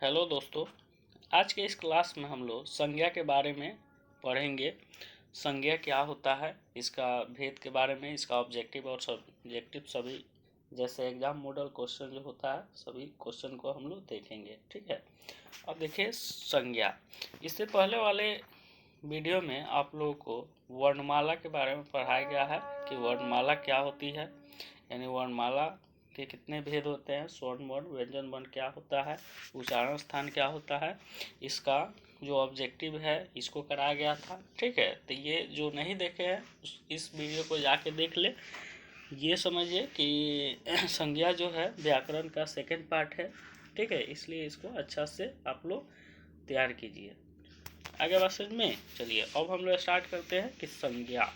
Hello दोस्तों, आज के इस क्लास में हम लोग संज्ञा के बारे में पढ़ेंगे। संज्ञा क्या होता है, इसका भेद के बारे में, इसका ऑब्जेक्टिव और सब्जेक्टिव सभी जैसे एग्जाम मॉडल क्वेश्चन जो होता है सभी क्वेश्चन को हम लोग देखेंगे। ठीक है, अब देखिए संज्ञा। इससे पहले वाले वीडियो में आप लोगों को वर्णमाला के बारे में पढ़ाया गया है कि वर्णमाला क्या होती है, यानी वर्णमाला के कितने भेद होते हैं, स्वर्ण वर्ण व्यंजन वर्ण क्या होता है, उच्चारण स्थान क्या होता है, इसका जो ऑब्जेक्टिव है इसको कराया गया था। ठीक है, तो ये जो नहीं देखे हैं इस वीडियो को जाके देख ले। ये समझिए कि संज्ञा जो है व्याकरण का सेकंड पार्ट है। ठीक है, इसलिए इसको अच्छा से आप लोग तैयार कीजिए। आगे बात समझ में चलिए, अब हम लोग स्टार्ट करते हैं कि संज्ञा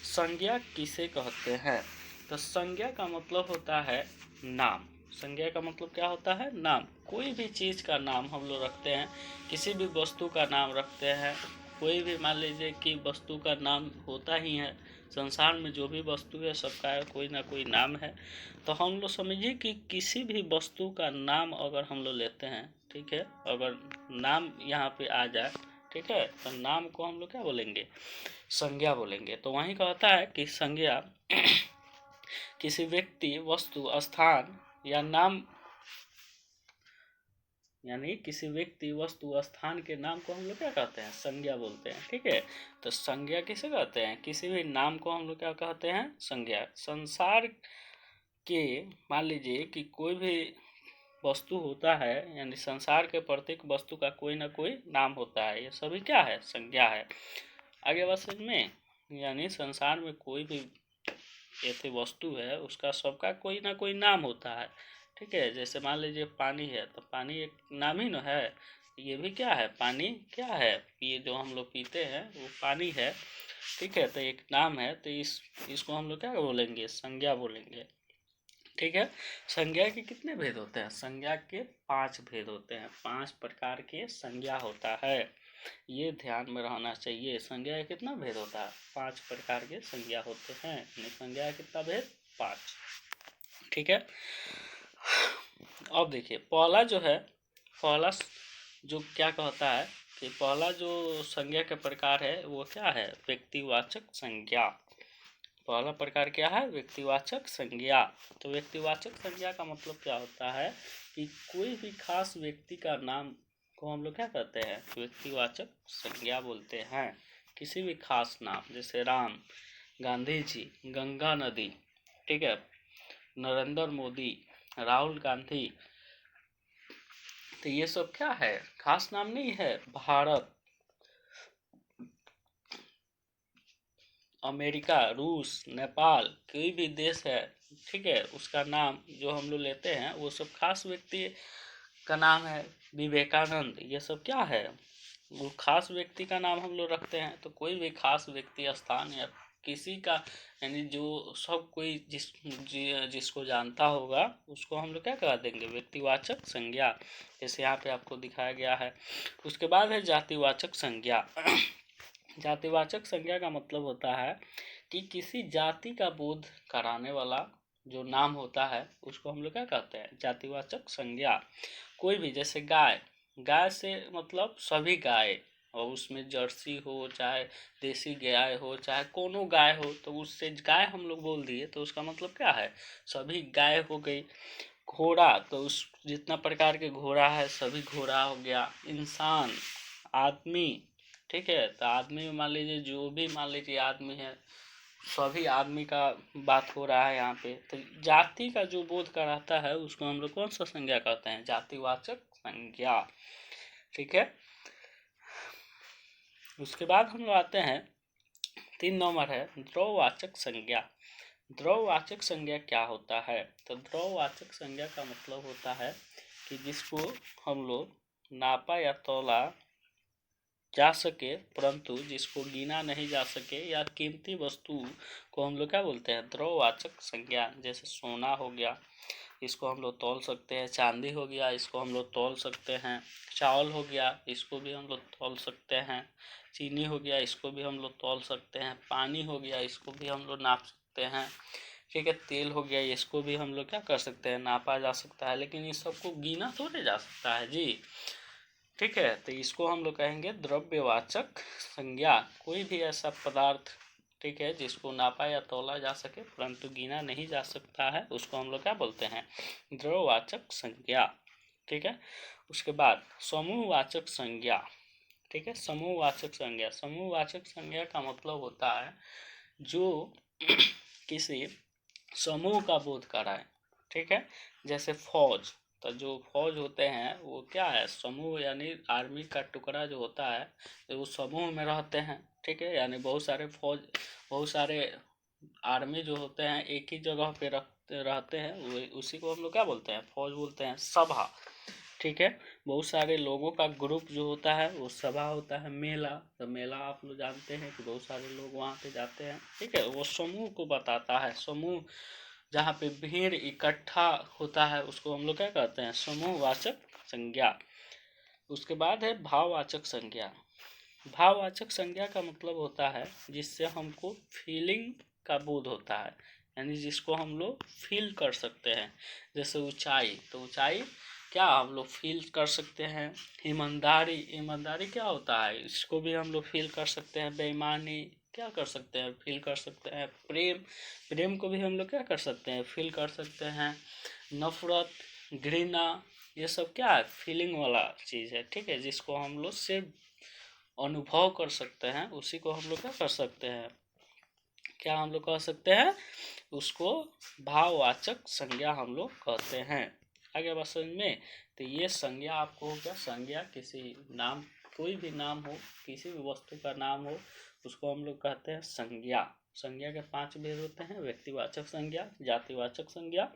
संज्ञा किसे कहते हैं। तो संज्ञा का मतलब होता है नाम। संज्ञा का मतलब क्या होता है? नाम। कोई भी चीज़ का नाम हम लोग रखते हैं, किसी भी वस्तु का नाम रखते हैं। कोई भी मान लीजिए कि वस्तु का नाम होता ही है, संसार में जो भी वस्तु है सबका कोई ना कोई नाम है। तो हम लोग समझिए कि किसी भी वस्तु का नाम अगर हम लोग लेते हैं, ठीक है, अगर नाम यहाँ पे आ जाए, ठीक है, तो नाम को हम लोग क्या बोलेंगे? संज्ञा बोलेंगे। तो वहीं कहता है कि संज्ञा किसी व्यक्ति, वस्तु, स्थान या नाम, यानी किसी व्यक्ति, वस्तु, स्थान के नाम को हम लोग क्या कहते हैं? संज्ञा बोलते हैं। ठीक है, तो संज्ञा किसे कहते हैं? किसी भी नाम को हम लोग क्या कहते हैं? संज्ञा। संसार के मान लीजिए कि कोई भी वस्तु होता है, यानी संसार के प्रत्येक वस्तु का कोई ना कोई नाम होता है, ये सभी क्या है? संज्ञा है। आगे बात समझ में, यानी संसार में कोई भी ऐसी वस्तु है उसका सबका कोई ना कोई नाम होता है। ठीक है, जैसे मान लीजिए पानी है, तो पानी एक नाम ही न है। ये भी क्या है? पानी क्या है? ये जो हम लोग पीते हैं वो पानी है। ठीक है, तो एक नाम है, तो इसको हम लोग क्या बोलेंगे? संज्ञा बोलेंगे। ठीक है, संज्ञा के कितने भेद होते हैं? संज्ञा के 5 भेद होते हैं। 5 प्रकार के संज्ञा होता है, ये ध्यान में रहना चाहिए। संज्ञा का कितना भेद होता है? 5 प्रकार के संज्ञा होते हैं। संज्ञा का कितना भेद? 5। ठीक है, अब देखिए पहला जो है, पहला जो क्या कहता है कि पहला जो संज्ञा के प्रकार है वो क्या है? व्यक्तिवाचक संज्ञा। पहला प्रकार क्या है? व्यक्तिवाचक संज्ञा। तो व्यक्तिवाचक संज्ञा का मतलब क्या होता है कि कोई भी खास व्यक्ति का नाम को हम लोग क्या कहते हैं? व्यक्तिवाचक संज्ञा बोलते हैं। किसी भी खास नाम, जैसे राम, गांधी जी, गंगा नदी, ठीक है, नरेंद्र मोदी, राहुल गांधी, तो ये सब क्या है? खास नाम नहीं है। भारत, अमेरिका, रूस, नेपाल, कोई भी देश है, ठीक है, उसका नाम जो हम लोग लेते हैं वो सब खास व्यक्ति का नाम है। विवेकानंद, ये सब क्या है? वो खास व्यक्ति का नाम हम लोग रखते हैं। तो कोई भी खास व्यक्ति, स्थान या किसी का, यानी जो सब कोई जिसको जानता होगा उसको हम लोग क्या कह देंगे? व्यक्तिवाचक संज्ञा। जैसे यहाँ पे आपको दिखाया गया है। उसके बाद है जातिवाचक संज्ञा। जातिवाचक संज्ञा का मतलब होता है कि किसी जाति का बोध कराने वाला जो नाम होता है उसको हम लोग क्या कहते हैं? जातिवाचक संज्ञा। कोई भी, जैसे गाय, गाय से मतलब सभी गाय, और उसमें जर्सी हो, चाहे देसी गाय हो, चाहे कोनो गाय हो, तो उससे गाय हम लोग बोल दिए तो उसका मतलब क्या है? सभी गाय हो गई। घोड़ा, तो उस जितना प्रकार के घोड़ा है सभी घोड़ा हो गया। इंसान, आदमी, ठीक है, तो आदमी में मान लीजिए जो भी मान लीजिए आदमी है, सभी आदमी का बात हो रहा है यहाँ पे। तो जाति का जो बोध कराता है उसको हम लोग कौन सा संज्ञा कहते हैं? जातिवाचक संज्ञा। ठीक है, उसके बाद हम लोग आते हैं 3 नंबर है द्रववाचक संज्ञा। द्रववाचक संज्ञा क्या होता है? तो द्रववाचक संज्ञा का मतलब होता है कि जिसको हम लोग नापा या तौला जा सके परंतु जिसको गिना नहीं जा सके, या कीमती वस्तु को हम लोग क्या बोलते हैं? द्रववाचक संज्ञा। जैसे सोना हो गया, इसको हम लोग तौल सकते हैं। चांदी हो गया, इसको हम लोग तौल सकते हैं। चावल हो गया, इसको भी हम लोग तौल सकते हैं। चीनी हो गया, इसको भी हम लोग तौल सकते हैं। पानी हो गया, इसको भी हम लोग नाप सकते हैं। ठीक है। तेल हो गया, इसको भी हम लोग क्या कर सकते हैं, नापा जा सकता है, लेकिन इस सबको गिना थोड़े जा सकता है जी। ठीक है, तो इसको हम लोग कहेंगे द्रव्यवाचक संज्ञा। कोई भी ऐसा पदार्थ, ठीक है, जिसको नापा या तौला जा सके परंतु गिना नहीं जा सकता है, उसको हम लोग क्या बोलते हैं, द्रव्यवाचक संज्ञा। ठीक है। उसके बाद समूहवाचक संज्ञा। ठीक है, समूहवाचक संज्ञा। समूहवाचक संज्ञा का मतलब होता है जो किसी समूह का बोध कराए। ठीक है, जैसे फौज, तो जो फौज होते हैं वो क्या है, समूह, यानी आर्मी का टुकड़ा जो होता है तो वो समूह में रहते हैं। ठीक है, यानी बहुत सारे फौज, बहुत सारे आर्मी जो होते हैं एक ही जगह पे रहते हैं, वो उसी को हम लोग क्या बोलते हैं, फौज बोलते हैं। सभा, ठीक है, बहुत सारे लोगों का ग्रुप जो होता है वो सभा होता है। मेला, तो मेला आप लोग जानते हैं कि बहुत सारे लोग वहाँ पे जाते हैं। ठीक है, वो समूह को बताता है। समूह जहाँ पे भीड़ इकट्ठा होता है उसको हम लोग क्या कहते हैं, समूहवाचक संज्ञा। उसके बाद है भाववाचक संज्ञा। भाववाचक संज्ञा का मतलब होता है जिससे हमको फीलिंग का बोध होता है, यानी जिसको हम लोग फील कर सकते हैं। जैसे ऊंचाई, तो ऊंचाई क्या हम लोग फील कर सकते हैं। ईमानदारी, ईमानदारी क्या होता है, इसको भी हम लोग फील कर सकते हैं। बेईमानी क्या कर सकते हैं, फील कर सकते हैं। प्रेम, प्रेम को भी हम लोग क्या कर सकते हैं, फील कर सकते हैं। नफरत, घृणा, ये सब क्या है, फीलिंग वाला चीज़ है। ठीक है, जिसको हम लोग सिर्फ अनुभव कर सकते हैं, उसी को हम लोग क्या कर सकते हैं, क्या हम लोग कह सकते हैं, उसको भाववाचक संज्ञा हम लोग कहते हैं। आगे बात समझ में। तो ये संज्ञा आपको हो गया, संज्ञा किसी नाम, कोई भी नाम हो, किसी भी वस्तु का नाम हो, उसको हम लोग कहते हैं संज्ञा। संज्ञा के 5 भेद होते हैं, व्यक्तिवाचक संज्ञा, जातिवाचक संज्ञा,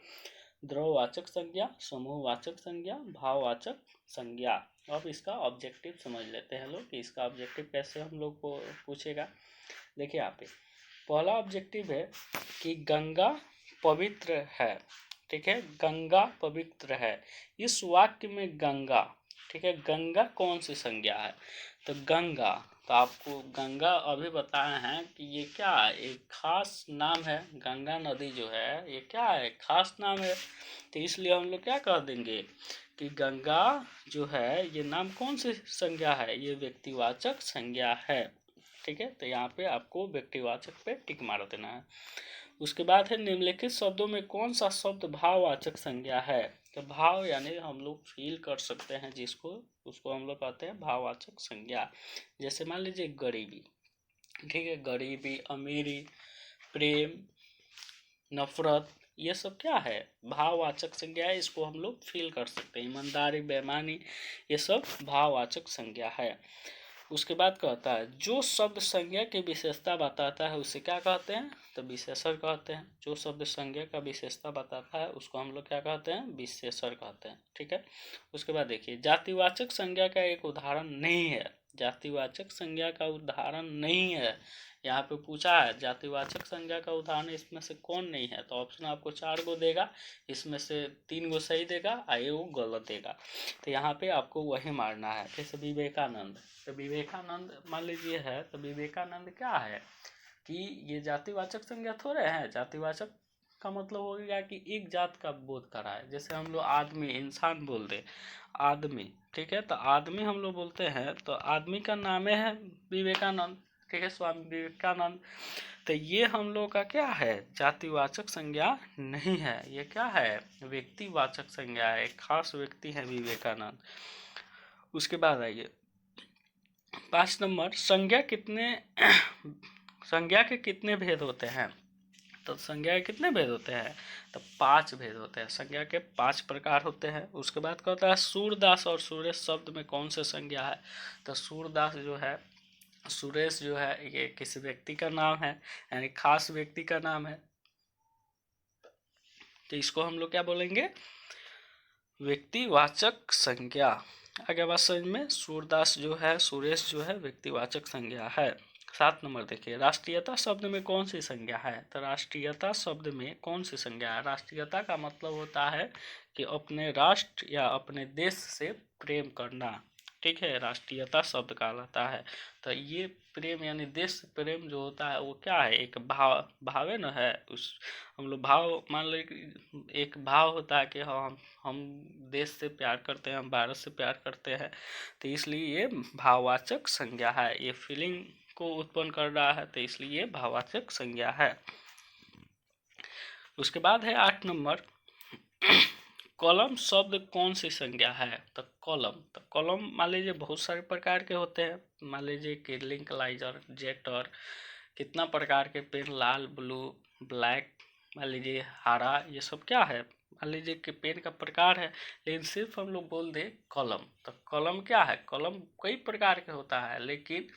द्रव्यवाचक संज्ञा, समूहवाचक संज्ञा, भाववाचक संज्ञा। अब इसका ऑब्जेक्टिव समझ लेते हैं लोग कि इसका ऑब्जेक्टिव कैसे हम लोग को पूछेगा। देखिए यहाँ पे पहला ऑब्जेक्टिव है कि गंगा पवित्र है। ठीक है, गंगा पवित्र है। इस वाक्य में गंगा, ठीक है, गंगा कौन सी संज्ञा है, तो गंगा, तो आपको गंगा अभी बताए हैं कि ये क्या है, एक खास नाम है। गंगा नदी जो है ये क्या है, खास नाम है। तो इसलिए हम लोग क्या कह देंगे कि गंगा जो है ये नाम कौन सी संज्ञा है, ये व्यक्तिवाचक संज्ञा है। ठीक है, तो यहाँ पे आपको व्यक्तिवाचक पे टिक मार देना है। उसके बाद है निम्नलिखित शब्दों में कौन सा शब्द भाववाचक संज्ञा है, तो भाव यानी हम लोग फील कर सकते हैं जिसको, उसको हम लोग कहते हैं भाववाचक संज्ञा। जैसे मान लीजिए गरीबी, ठीक है, गरीबी, अमीरी, प्रेम, नफरत, ये सब क्या है, भाववाचक संज्ञा है, इसको हम लोग फील कर सकते हैं। ईमानदारी, बेईमानी, ये सब भाववाचक संज्ञा है। उसके बाद कहता है जो शब्द संज्ञा की विशेषता बताता है उसे क्या कहते हैं, तो विशेषण कहते हैं। जो शब्द संज्ञा का विशेषता बताता है उसको हम लोग क्या कहते हैं, विशेषण कहते हैं। ठीक है। उसके बाद देखिए जातिवाचक संज्ञा का एक उदाहरण नहीं है, जातिवाचक संज्ञा का उदाहरण नहीं है। यहाँ पे पूछा है जातिवाचक संज्ञा का उदाहरण इसमें से कौन नहीं है, तो ऑप्शन आपको 4 गो देगा, इसमें से 3 गो सही देगा और 1 गो गलत देगा। तो यहाँ पे आपको वही मारना है। जैसे विवेकानंद, तो विवेकानंद मान लीजिए है, तो विवेकानंद क्या है कि ये जातिवाचक संज्ञा थोड़े है। जातिवाचक का मतलब हो गया कि एक जात का बोध कराए। जैसे हम लोग आदमी, इंसान बोल दे, आदमी, ठीक है, तो आदमी हम लोग बोलते हैं तो आदमी का नाम है विवेकानंद। ठीक है, स्वामी विवेकानंद। तो ये हम लोग का क्या है, जातिवाचक संज्ञा नहीं है, ये क्या है, व्यक्तिवाचक संज्ञा है, एक खास व्यक्ति है विवेकानंद। उसके बाद आइए 5 नंबर, संज्ञा कितने संज्ञा के कितने भेद होते हैं, तो संज्ञा के कितने भेद होते हैं, तो 5 भेद होते हैं। संज्ञा के 5 प्रकार होते हैं। उसके बाद कहता है सूरदास और सुरेश शब्द में कौन से संज्ञा है, तो सूरदास जो है, सुरेश जो है ये किसी व्यक्ति का नाम है, यानी खास व्यक्ति का नाम है। तो इसको हम लोग क्या बोलेंगे, व्यक्तिवाचक संज्ञा। आगे बात समझ में, सूरदास जो है, सुरेश जो है व्यक्तिवाचक संज्ञा है। 7 नंबर देखिए राष्ट्रीयता शब्द में कौन सी संज्ञा है, तो राष्ट्रीयता शब्द में कौन सी संज्ञा है, राष्ट्रीयता का मतलब होता है कि अपने राष्ट्र या अपने देश से प्रेम करना। ठीक है, राष्ट्रीयता शब्द कहलाता है। तो ये प्रेम यानी देश प्रेम जो होता है वो क्या है, एक भावे न है। उस हम लोग भाव मान लो एक भाव होता है कि हाँ हम देश से प्यार करते हैं, हम भारत से प्यार करते हैं, तो इसलिए ये भाववाचक संज्ञा है। ये फीलिंग को उत्पन्न कर रहा है, तो इसलिए ये भाववाचक संज्ञा है। उसके बाद है 8 नंबर, कॉलम शब्द कौन सी संज्ञा है। तो कॉलम मान लीजिए बहुत सारे प्रकार के होते हैं। मान लीजिए किरलिंग, कलाइजर, जेटर, कितना प्रकार के पेन, लाल, ब्लू, ब्लैक, मान लीजिए हरा, ये सब क्या है, मान लीजिए कि पेन का प्रकार है। लेकिन सिर्फ हम लोग बोल दें कलम, तो कलम क्या है, कलम कई प्रकार के होता है, लेकिन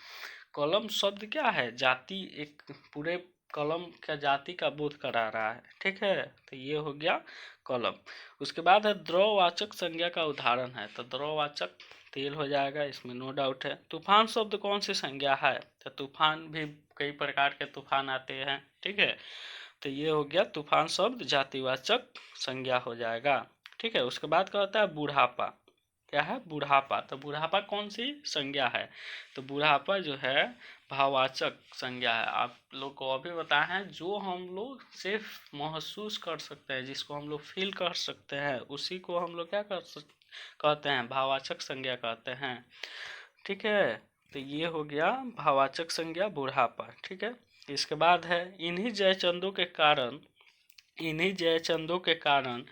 कलम शब्द क्या है, जाति, एक पूरे कलम का जाति का बोध करा रहा है। ठीक है, तो ये हो गया कलम। उसके बाद है द्रववाचक संज्ञा का उदाहरण है। तो द्रववाचक तेल हो जाएगा, इसमें नो डाउट है। तूफान शब्द कौन सी संज्ञा है। तो तूफान भी कई प्रकार के तूफान आते हैं। ठीक है, तो ये हो गया तूफान शब्द जातिवाचक संज्ञा हो जाएगा। ठीक है, उसके बाद क्या होता है बुढ़ापा। क्या है, बुढ़ापा। तो बुढ़ापा कौन सी संज्ञा है। तो बुढ़ापा जो है भाववाचक संज्ञा है। आप लोग को अभी बताए हैं, जो हम लोग सिर्फ महसूस कर सकते हैं, जिसको हम लोग फील कर सकते हैं, उसी को हम लोग क्या कहते हैं, भाववाचक संज्ञा कहते हैं। ठीक है, तो ये हो गया भाववाचक संज्ञा बुढ़ापा। ठीक है, इसके बाद है इन्हीं जयचंदों के कारण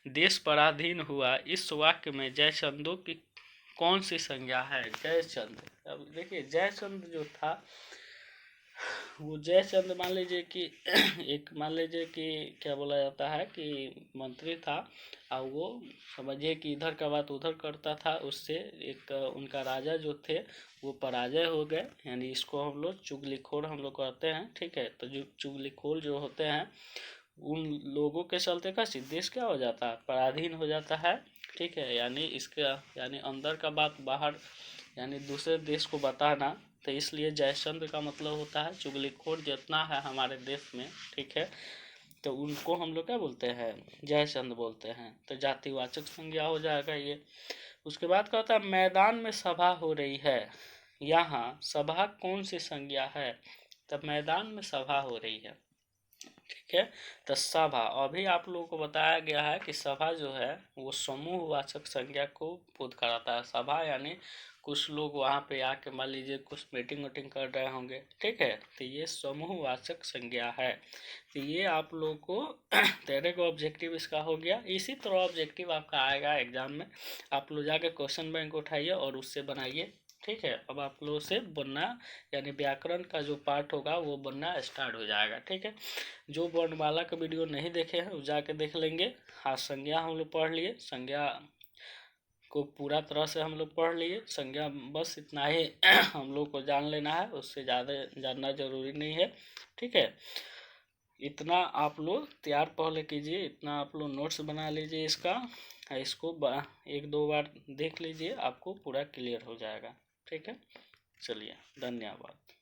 देश पराधीन हुआ। इस वाक्य में जयचंदों की कौन सी संज्ञा है। जयचंद, अब देखिए जयचंद जो था वो जयचंद मान लीजिए कि एक मान लीजिए कि क्या बोला जाता है कि मंत्री था, और वो समझिए कि इधर का बात उधर करता था, उससे एक उनका राजा जो थे वो पराजय हो गए। यानी इसको हम लोग चुगलीखोर हम लोग कहते हैं। ठीक है, तो जो चुगलीखोर जो होते हैं उन लोगों के चलते का देश क्या हो जाता है, पराधीन हो जाता है। ठीक है, यानी इसका यानी अंदर का बात बाहर यानी दूसरे देश को बताना। तो इसलिए जयचंद का मतलब होता है चुगलीखोर जितना है हमारे देश में। ठीक है, तो उनको हम लोग क्या बोलते हैं, जयचंद बोलते हैं। तो जातिवाचक संज्ञा हो जाएगा ये। उसके बाद क्या होता है मैदान में सभा हो रही है। यहाँ सभा कौन सी संज्ञा है। तब मैदान में सभा हो रही है। ठीक है, तो सभा अभी आप लोगों को बताया गया है कि सभा जो है वो समूहवाचक संज्ञा को बोध कराता है। सभा यानी कुछ लोग वहाँ पे आके मान लीजिए कुछ मीटिंग वीटिंग कर रहे होंगे। ठीक है, तो ये समूहवाचक संज्ञा है। तो ये आप लोगों को 13 का ऑब्जेक्टिव इसका हो गया। इसी तरह ऑब्जेक्टिव आपका आएगा एग्जाम में, आप लोग जाके क्वेश्चन बैंक उठाइए और उससे बनाइए। ठीक है, अब आप लोगों से बनना यानी व्याकरण का जो पार्ट होगा वो बनना स्टार्ट हो जाएगा। ठीक है, जो वर्णमाला का वीडियो नहीं देखे हैं वो जाके देख लेंगे। आज संज्ञा हम लोग पढ़ लिए, संज्ञा को पूरा तरह से हम लोग पढ़ लिए। संज्ञा बस इतना ही हम लोग को जान लेना है, उससे ज़्यादा जानना जरूरी नहीं है। ठीक है, इतना आप लोग तैयार पहले कीजिए, इतना आप लोग नोट्स बना लीजिए इसका, इसको 1-2 बार देख लीजिए, आपको पूरा क्लियर हो जाएगा। ठीक है, चलिए, धन्यवाद।